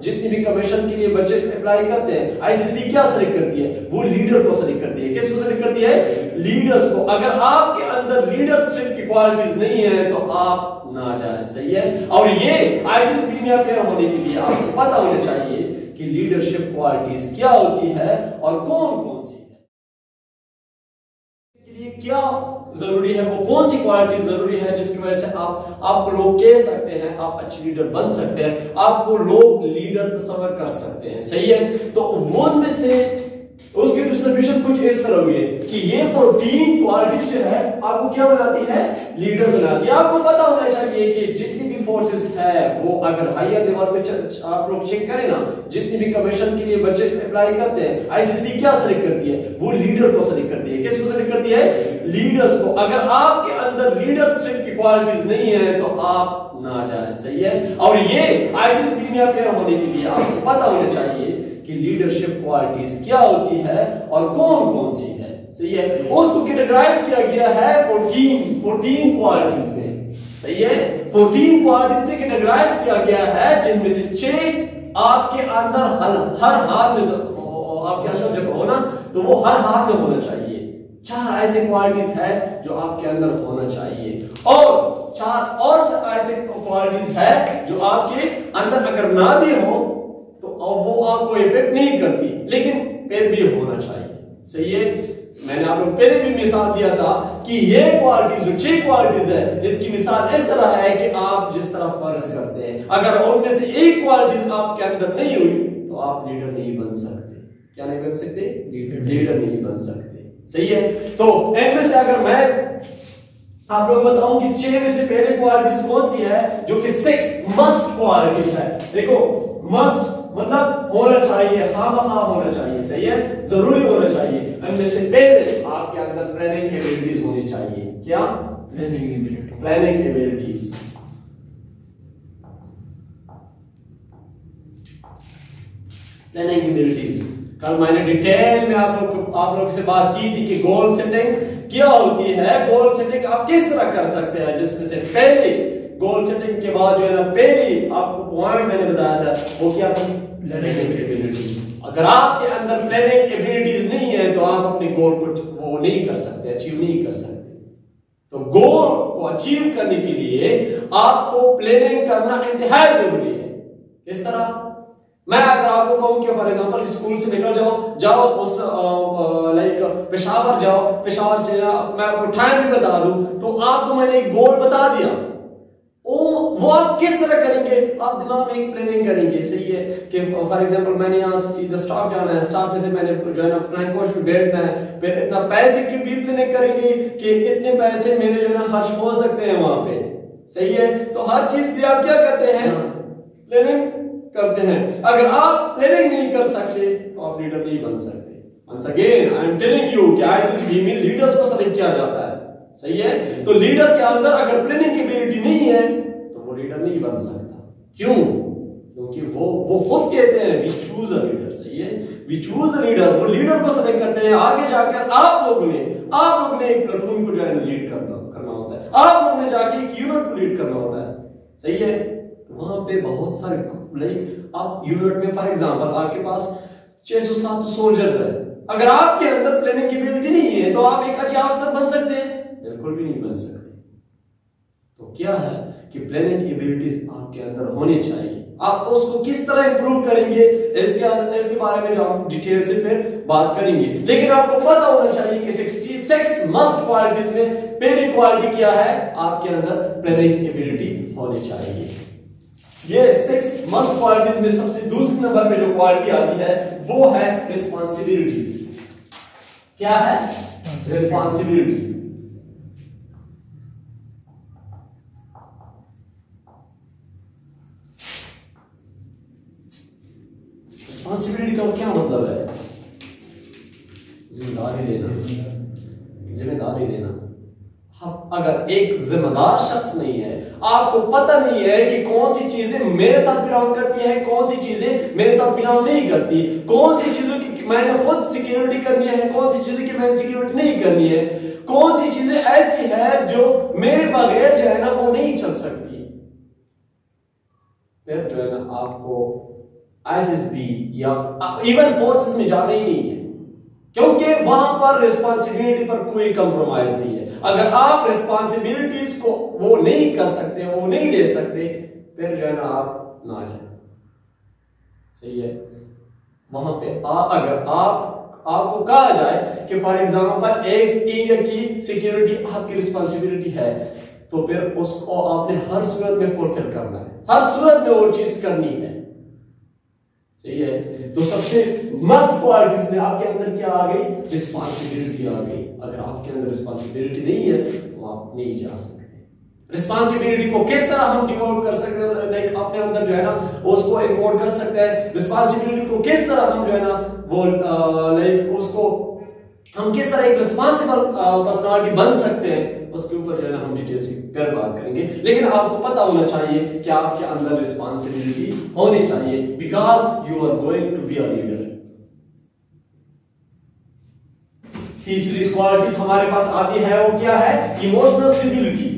जितनी भी कमीशन के लिए बच्चे अप्लाई करते हैं, आईसीएसबी क्या सेलेक्ट करती है? वो लीडर को सेलेक्ट करती है। किसको सेलेक्ट करती है? लीडर्स को। अगर आपके अंदर लीडरशिप की क्वालिटीज नहीं है तो आप ना जाए। सही है। और ये आईसीएसबी में अपेयर होने के लिए आपको पता होना चाहिए कि लीडरशिप क्वालिटीज क्या होती है और कौन कौन सी है, के लिए क्या जरूरी है, वो कौन सी क्वालिटी जरूरी है जिसकी वजह से आप लोग कह सकते हैं आप अच्छे लीडर बन सकते हैं, आपको लोग लीडर तस्वर कर सकते हैं। सही है। तो वो में से उसकी डिस्ट्रीब्यूशन कुछ इस तरह हुई है कि ये 14 क्वालिटीज जो है आपको क्या बनाती है? लीडर बनाती है। आपको पता होना चाहिए कि जितनी भी फोर्सेस है वो अगर हायर लेवल पे आप लोग चेक करें ना, जितनी भी कमीशन के लिए बच्चे अप्लाई करते हैं, आईसीएसबी क्या सेलेक्ट करती है? वो लीडर को सेलेक्ट करती है। किसको सेलेक्ट करती है? लीडर्स को। अगर आपके अंदर लीडरशिप की क्वालिटीज नहीं है तो आप ना जाए। सही है। और ये आईसीएसबी में अपेयर होने के लिए आपको पता होना चाहिए कि लीडरशिप क्वालिटीज क्या होती है और कौन कौन सी है। सही है। उसको कैटेगराइज किया गया है 14 क्वालिटीज में। सही है। 14 क्वालिटीज में कैटेगराइज किया गया है, जिनमें से 6 आपके अंदर हर हाल में आपके अंदर जब हो ना तो वो हर हाल में होना चाहिए। 4 ऐसे क्वालिटीज है जो आपके अंदर होना चाहिए और 4 और ऐसे क्वालिटीज है जो आपके अंदर अगर ना भी हो तो वो आपको इफेक्ट नहीं करती, लेकिन फिर भी होना चाहिए। सही है। मैंने आप लोग पहले भी मिसाल दिया था कि ये क्वालिटीज जो 6 क्वालिटीज है, इसकी मिसाल इस तरह है कि आप जिस तरह फर्ज करते हैं, अगर उनमें से एक क्वालिटीज आपके अंदर नहीं हुई तो आप लीडर नहीं बन सकते। क्या नहीं बन सकते? लीडर नहीं बन सकते। सही है। तो इनमें से अगर मैं आप लोग बताऊं कि 6 में से पहले क्वालिटीज कौन सी है, जो कि 6 मस्ट क्वालिटीज है। देखो, मस्ट मतलब होना चाहिए, खामखा होना चाहिए। सही है। जरूरी होना चाहिए। इनमें से पहले आपके अंदर प्लानिंग एबिलिटीज होनी चाहिए। क्या? Planning abilities. प्लानिंग एबिलिटीज कल मैंने डिटेल में आप लोग से बात की थी कि गोल सेटिंग क्या होती है। गोल सेटिंग आप किस तरह कर सकते हैं, जिसमें से पहले गोल सेटिंग के बाद जो है ना, पहली आपको पॉइंट मैंने बताया था वो क्या थी? Planning abilities. अगर आपके अंदर प्लानिंग एबिलिटीज नहीं है तो आप अपने गोल को वो नहीं कर सकते, अचीव नहीं कर सकते। तो गोल को अचीव करने के लिए आपको प्लानिंग करना इंतहाई जरूरी है। किस तरह? मैं अगर आपको कहूं कि फॉर एग्जांपल स्कूल से निकल जाओ उस लाइक पेशावर जाओ, पेशावर से मैं आपको टाइम भी बता दूं तो आपको मैंने एक गोल बता दिया, वो आप किस तरह करेंगे? आप दिमाग में एक प्लानिंग करेंगे। सही है कि फॉर एग्जांपल मैंने यहाँ से सीधा स्टॉप जाना है, स्टॉप में से मैंने जो है ना फ्लाइंग कोच में बैठना है, फिर इतना पैसे की भी प्लानिंग करेंगे कि इतने पैसे मेरे जो है ना खर्च हो सकते हैं वहां पे। सही है। तो हर चीज की आप क्या करते हैं? प्लानिंग करते हैं। अगर आप प्लानिंग नहीं कर सकते तो आप लीडर नहीं बन सकते। Once again, I am telling you कि आईसीएसबी में लीडर्स को सेलेक्ट किया जाता है। सही है। तो लीडर के अंदर अगर प्लानिंग एबिलिटी नहीं है तो वो लीडर नहीं बन सकता। क्यों? क्योंकि वो खुद कहते हैं वी चूज अ लीडर। सही है। We choose a leader. वो लीडर को सेलेक्ट करते हैं। आगे जाकर आप लोगों ने एक प्लेटून को जो है लीड करना होता है। आप लोगों ने जाके एक यूनिट को लीड करना होता है। सही है। वहां पे बहुत सारे लाइक आप यूनिट में फॉर एग्जांपल आपके पास 600-700 सोल्जर्स है। अगर आपके अंदर प्लानिंग की एबिलिटी नहीं है तो आप एक अच्छे अफसर बन सकते हैं? बिल्कुल भी नहीं बन सकते। तो क्या है कि प्लानिंग एबिलिटीज आपके अंदर होनी चाहिए। आप उसको किस तरह इंप्रूव करेंगे इसके बारे में जो हम डिटेल से फिर बात करेंगे, लेकिन आपको पता होना चाहिए कि 66 मस्ट क्वालिटीज में पहली क्वालिटी क्या है? आपके अंदर प्लानिंग एबिलिटी होनी चाहिए। ये 6 मस्ट क्वालिटीज में सबसे दूसरे नंबर पे जो क्वालिटी आती है वो है रिस्पांसिबिलिटीज। क्या है? रिस्पांसिबिलिटी। रिस्पांसिबिलिटी का क्या मतलब है? जिम्मेदारी लेना। अगर एक जिम्मेदार शख्स नहीं है, आपको पता नहीं है कि कौन सी चीजें मेरे साथ बिलोंग करती है, कौन सी चीजें मेरे साथ बिलोंग नहीं करती, कौन सी चीजों की मैंने खुद सिक्योरिटी करनी है, कौन सी चीजें की मैंने सिक्योरिटी नहीं करनी है, कौन सी चीजें ऐसी है जो मेरे बगैर जो है ना वो नहीं चल सकती, फिर जो है ना आपको आईएसएसबी या इवन फोर्सेस में जाना ही नहीं है, क्योंकि वहां पर रिस्पांसिबिलिटी पर कोई कंप्रोमाइज नहीं है। अगर आप रिस्पांसिबिलिटीज को वो नहीं कर सकते, वो नहीं ले सकते, फिर जो है ना आप ना जाए। सही है। वहां पे अगर आपको कहा जाए कि फॉर एग्जांपल इस एरिया की सिक्योरिटी आपकी रिस्पांसिबिलिटी है, तो फिर उसको आपने हर सूरत में फुलफिल करना है, हर सूरत में वो चीज करनी है। सही है। तो सबसे मस्त क्वालिटीज में आपके अंदर क्या आ गई? रिस्पांसिबिलिटी आ गई। अगर आपके अंदर रिस्पांसिबिलिटी नहीं है तो आप नहीं जा सकते। रिस्पांसिबिलिटी को किस तरह हम डिवोल्व कर सकते हैं, लाइक अपने अंदर जो है ना उसको इन्वॉल्व कर सकते हैं। रिस्पांसिबिलिटी को किस तरह हम जो है ना वो लाइक उसको हम किस तरह एक रिस्पांसिबल पर्सनालिटी बन सकते हैं, उसके ऊपर जो है ना हम डिटेल से फिर बात करेंगे। लेकिन आपको पता होना चाहिए कि आपके अंदर रिस्पांसिबिलिटी होनी चाहिए, because you are going to be a leader. तीसरी क्वालिटीज हमारे पास आती है, वो क्या है? Emotional stability.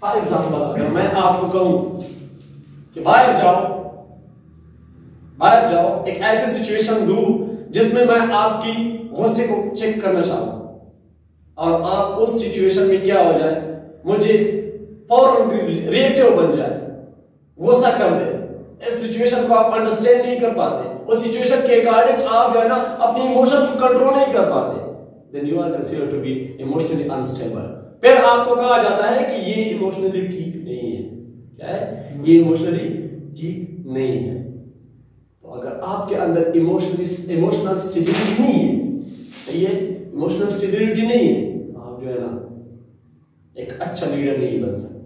फॉर एग्जाम्पल अगर मैं आपको कहूं कि बाहर जाओ, एक ऐसी सिचुएशन दूं जिसमें मैं आपकी गुस्से को चेक करना चाहूं और आप उस सिचुएशन में क्या हो जाए, मुझे फौरन रिएक्टिव बन जाए, गुस्सा कर दे, इस सिचुएशन को आप अंडरस्टैंड नहीं कर पाते, उस सिचुएशन के अकॉर्डिंग आप जो है ना अपनी इमोशन को कंट्रोल नहीं कर पाते, then you are considered to be emotionally unstable. फिर आपको कहा जाता है कि ये इमोशनली ठीक नहीं है। क्या है? ये इमोशनली ठीक नहीं है। तो अगर आपके अंदर इमोशनल स्टेबिलिटी नहीं है, सही है, इमोशनल स्टेबिलिटी नहीं है, तो आप जो है ना एक अच्छा लीडर नहीं बन सकते।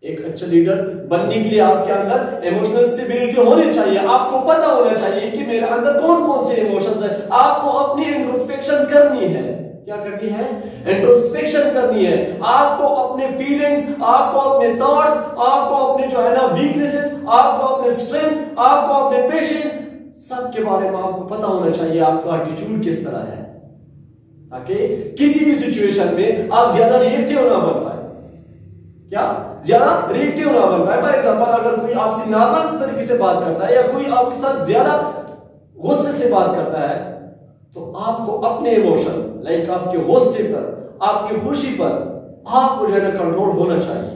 एक अच्छा लीडर बनने के लिए आपके अंदर इमोशनल स्टेबिलिटी होनी चाहिए। आपको पता होना चाहिए कि मेरे अंदर कौन कौन से इमोशंस है। आपको अपनी इंट्रोस्पेक्शन करनी है। क्या करनी है? इंट्रोस्पेक्शन करनी है। आपको अपने फीलिंग्स, आपको अपने थॉट्स, आपको अपने जो है ना वीकनेसेस, आपको अपने स्ट्रेंथ, आपको अपने पेशेंस, सब के बारे में आपको पता होना चाहिए। आपका एटीट्यूड किस तरह है, ताकि किसी भी सिचुएशन में आप ज्यादा रिएक्टिव ना बन पाए। क्या? ज्यादा रिएक्टिव ना बन पाए। फॉर एग्जांपल अगर कोई आपसे नॉर्मल तरीके से बात करता है या कोई आपके साथ ज्यादा गुस्से से बात करता है, तो आपको अपने इमोशन लाइक आपके गुस्से पर, आपकी खुशी पर आपको जो है ना कंट्रोल होना चाहिए।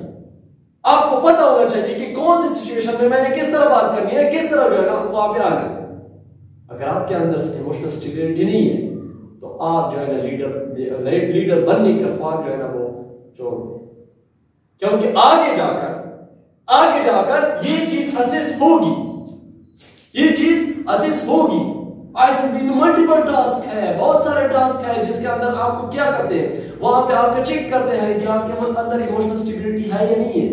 आपको पता होना चाहिए कि कौन सी सिचुएशन में मैंने किस तरह बात करनी है, किस तरह जो है ना वहां पे आना है। अगर आपके अंदर इमोशनल स्टेबिलिटी नहीं है तो आप जो है ना लीडर बनने के ख्वाब जो है ना वो छोड़, क्योंकि आगे जाकर ये चीज असेस होगी, ये चीज असेस होगी। आईएसएसबी में मल्टीपल टास्क है, बहुत सारे टास्क है, जिसके अंदर आपको क्या करते हैं, वहां पे आपको चेक करते हैं कि आपके अंदर इमोशनल स्टेबिलिटी है या नहीं है।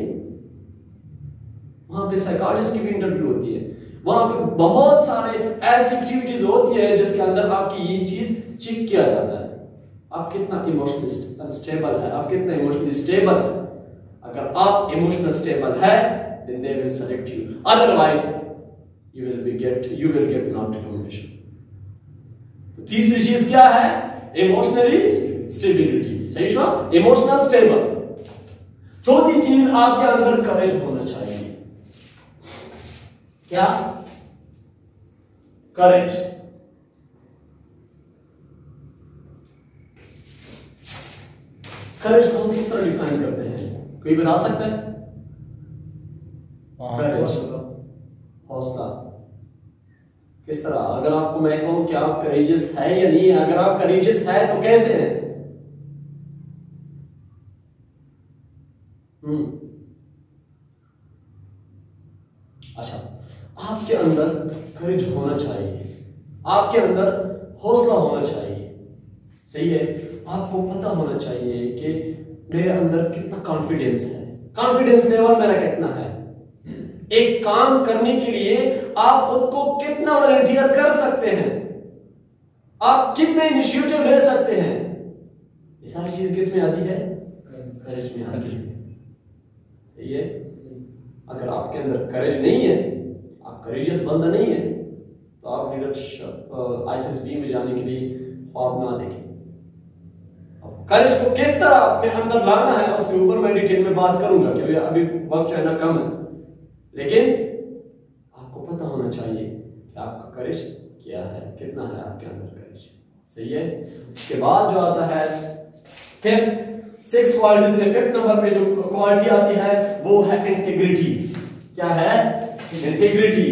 वहां पे साइकोलॉजिस्ट की भी इंटरव्यू होती है, वहां पे बहुत सारे ऐसी एक्टिविटीज होती है जिसके अंदर आपकी ये चीज चेक किया जाता है, आप कितना इमोशनली अनस्टेबल है, आप कितना इमोशनली स्टेबल है। अगर आप इमोशनल स्टेबल है then they will select you, otherwise you will get not recommendation। तो तीसरी चीज क्या है? Emotionally stability. सही सुना? Emotional stable. चौथी चीज आपके अंदर करेज होना चाहिए। क्या? करेज। करेज को हम किस तरह डिफाइन करते हैं, कोई बता सकता है? हौसला किस तरह? अगर आपको मैं कहूं कि आप करेजियस है या नहीं है, अगर आप करेजियस है तो कैसे है? अच्छा, आपके अंदर करेज होना चाहिए, आपके अंदर हौसला होना चाहिए। सही है। आपको पता होना चाहिए कि मेरे अंदर कितना कॉन्फिडेंस है, कॉन्फिडेंस लेवल मेरा कितना है। एक काम करने के लिए आप खुद को कितना वॉलंटियर कर सकते हैं, आप कितने इनिशिएटिव ले सकते हैं, ये सारी चीज किस में आती है? करेज में आती है। सही है। अगर आपके अंदर करेज नहीं है, आप करेजियस बंदा नहीं है, तो आप लीडरशिप आईएसएसबी में जाने के लिए ख्वाब ना देखें। करेज को किस तरह अपने अंदर लाना है उसके ऊपर मैं डिटेल में बात करूंगा, क्योंकि अभी वक्त जो है ना कम है, लेकिन आपको पता होना चाहिए कि आपका करेज क्या है, कितना है आपके अंदर करेज। सही है। उसके बाद जो आता है फिफ्थ, 6 क्वालिटीज में 5th नंबर पे जो क्वालिटी आती है वो है इंटीग्रिटी। क्या है? इंटीग्रिटी।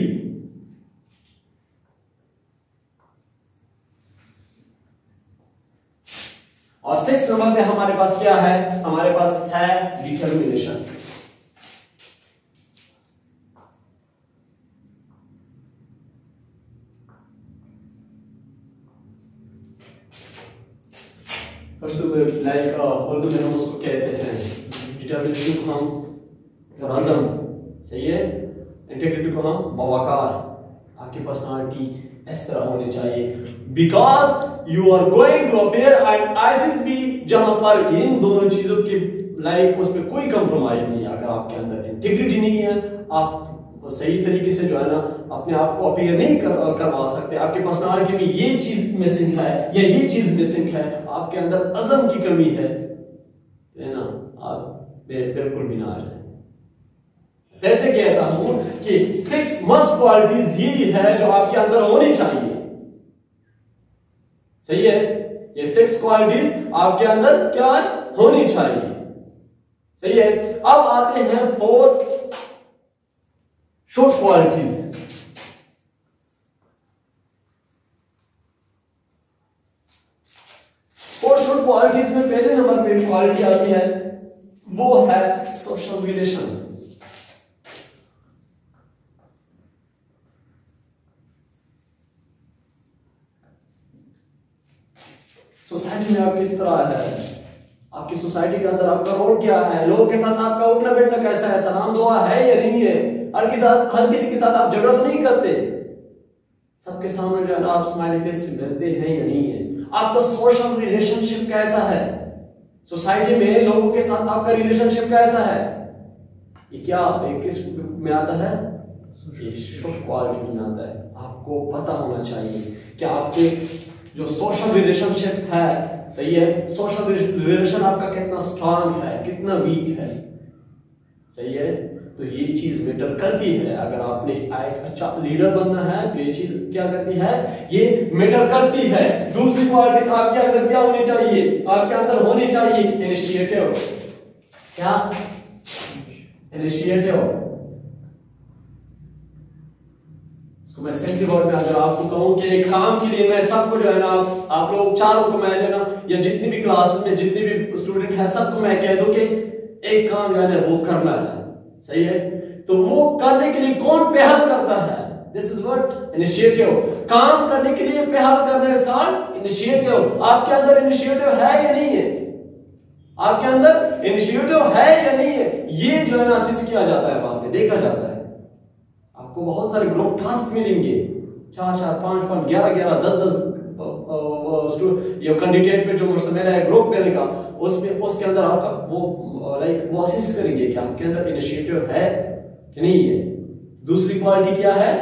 और 6 नंबर पे हमारे पास क्या है? हमारे पास है डिटर्मिनेशन। उर्दू में हम उसको कहते हैं डिटर्मिनेशन को हम रज़म। सही है। इंटीग्रिटी को हम बवाकार। आपकी पर्सनालिटी इस तरह होनी चाहिए, because you are going to appear and ICS भी, जहां पर इन दोनों चीजों की उसमें कोई कंप्रोमाइज नहीं है। अगर आपके अंदर इंटीग्रिटी नहीं है, आप सही तरीके से जो है ना अपने आप को अपीयर नहीं करवा सकते। आपकी पर्सनालिटी में ये चीज मिसिंग है या ये चीज मिसिंग है, आपके अंदर अज़म की कमी है ना, आप बिल्कुल भी ना आ जाए। वैसे कहता हूं कि 6 मस्ट क्वालिटीज ये है जो आपके अंदर होनी चाहिए। सही है। ये 6 क्वालिटीज आपके अंदर क्या होनी चाहिए। सही है। अब आते हैं 4 शॉर्ट क्वालिटीज। और शॉर्ट क्वालिटीज में पहले नंबर पे क्वालिटी आती है वो है सोशल रिलेशन। सोसाइटी में आप किस तरह है, आपकी सोसाइटी के अंदर आपका रोल क्या है, लोगों के साथ आपका उठना बैठना कैसा है, सलाम दुआ है या नहीं है, हर किसी के साथ आप झगड़ा तो नहीं करते, सबके सामने जो है ना आप स्माइली फेस से मिलते हैं या नहीं है, आपका सोशल रिलेशनशिप कैसा है, सोसाइटी में लोगों के साथ आपका रिलेशनशिप कैसा है। ये क्या किस में आता है? ये सोशल क्वालिटीज में आता है। आपको पता होना चाहिए कि आपके जो सोशल रिलेशनशिप है, सही है, सोशल रिलेशन आपका कितना स्ट्रांग है, कितना वीक है। सही है। तो ये चीज मैटर करती है। अगर आपने एक अच्छा लीडर बनना है तो ये चीज क्या करती है? ये मैटर करती है। दूसरी क्वालिटी आपके अंदर क्या होनी चाहिए? आपके अंदर होनी चाहिए इनिशिएटिव। क्या? इनिशिएटिव। इसको मैं सिंपली वर्ड में अगर आपको कहूं कि एक काम के लिए मैं सबको जो है ना आप लोग चारों को मैं जो है ना या जितनी भी क्लास में जितने भी स्टूडेंट है सबको मैं कह दूं कि एक काम जो है ना वो करना है। सही है। तो वो करने के लिए कौन पहल करता है? This is what initiative. काम करने के लिए पहल करना इज कॉल्ड इनिशिएटिव। आपके अंदर इनिशिएटिव है या नहीं है? आपके अंदर इनिशिएटिव है या नहीं है? ये जो है ना असिस्ट किया जाता है, वहां पे देखा जाता है। आपको बहुत सारे ग्रुप टास्क मिलेंगे, 4-4, 5-5, 11-11, 10-10 ये कैंडिडेट पे जो मुश्तमिल है ग्रुप मिलेगा, उसके अंदर आपका वो असिस्ट करेंगे कि आपके अंदर इनिशिएटिव है कि नहीं है। दूसरी क्वालिटी क्या है?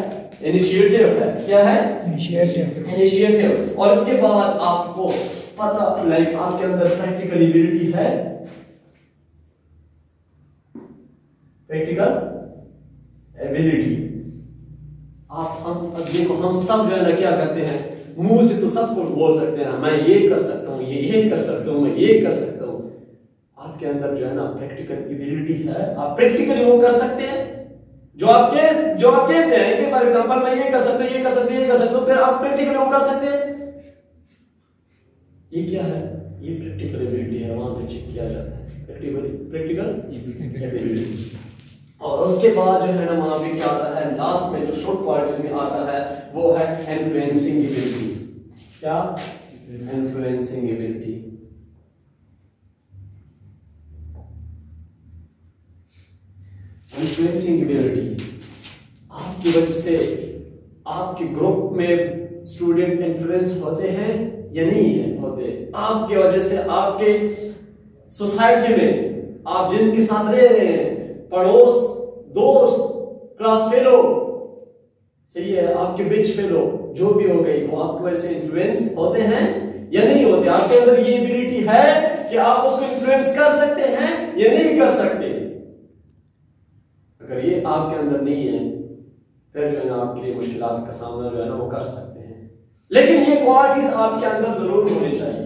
इनिशिएटिव है। क्या है? इनिशिएटिव। और इसके बाद आपको पता आपके अंदर प्रैक्टिकल एबिलिटी है। Practical ability. हम सब जो है ना क्या करते हैं, मुंह से तो सबको बोल सकते हैं मैं ये कर सकता हूं, ये कर सकता हूं, मैं ये कर सकता हूं। आपके अंदर जो है ना प्रैक्टिकल एबिलिटी है, आप प्रैक्टिकली वो कर सकते हैं जो आप कहते हैं कि फॉर एग्जांपल मैं ये कर सकता हूं, ये कर सकता हूं, ये कर सकता हूं, फिर आप प्रैक्टिकली वो कर सकते हैं। ये क्या है? ये प्रैक्टिकल एबिलिटी है, वहां पे चेक किया जाता है प्रैक्टिकल एबिलिटी। और उसके बाद जो है ना वहां पे क्या आता है, लास्ट में जो शॉर्ट क्वालिटीज में आता है वो है इन्फ्लुएंसिंग एबिलिटी। क्या? Influencing ability. इन्फ्लुएंसिंग एबिलिटी आपकी वजह से आपके ग्रुप में स्टूडेंट इन्फ्लुएंस होते हैं या नहीं है होते। आपकी वजह से आपके सोसाइटी में आप जिनके साथ रह रहे हैं, पड़ोस, दोस्त, क्लास फेलो, सही है, आपके बेंच फेलो जो भी हो गई, वो आपकी वजह से इन्फ्लुएंस होते हैं या नहीं होते। आपके अंदर ये एबिलिटी है कि कि आप उसको इन्फ्लुएंस कर सकते हैं या नहीं कर सकते। अगर ये आपके अंदर नहीं है फिर जो है ना आपके लिए मुश्किलात का सामना जो है ना वो कर सकते हैं। लेकिन ये क्वालिटीज आपके अंदर जरूर होनी चाहिए।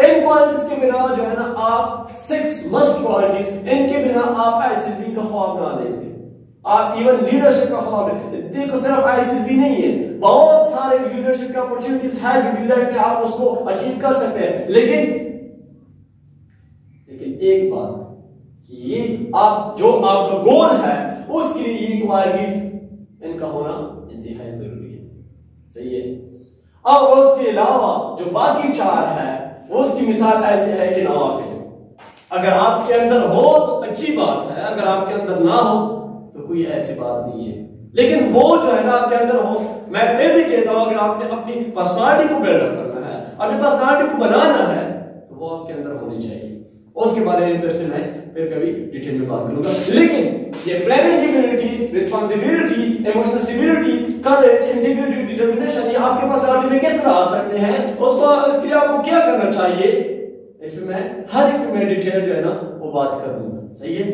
इन क्वालिटीज के बिना जो है ना आप 6 मस्ट क्वालिटीज, इनके बिना आप आईसीएसबी का ख्वाब ना देखें, आप इवन लीडरशिप का ख्वाब देखो। सिर्फ आईसीएसबी नहीं है, बहुत सारे लीडरशिप की अपॉर्चुनिटीज है जो लाइफ में आप उसको अचीव कर सकते हैं। लेकिन एक बात, ये आप जो आपका गोल है उसके लिए ये क्वालिटीज इनका होना इंतहाई जरूरी है। सही है। अब उसके अलावा जो बाकी 4 है उसकी मिसाल ऐसे है कि नवाफिल। अगर आपके अंदर हो तो अच्छी बात है, अगर आपके अंदर ना हो तो कोई ऐसी बात नहीं है। लेकिन वो जो है ना आपके अंदर हो, मैं भी कहता हूं अगर आपने अपनी पर्सनालिटी को बिल्डअप करना है, अपनी पर्सनालिटी को बनाना है तो वो आपके अंदर होनी चाहिए। उसके बारे में फिर से मैं फिर कभी डिटेल में बात करूंगा। लेकिन ये planning ability, responsibility, emotional stability, courage, integrity, determination ये आपके पर्सनालिटी में किस तरह आ सकते हैं, उसको इसके लिए आपको क्या करना चाहिए, इसमें मैं हर एक में डिटेल जो है ना वो बात करूंगा। सही है।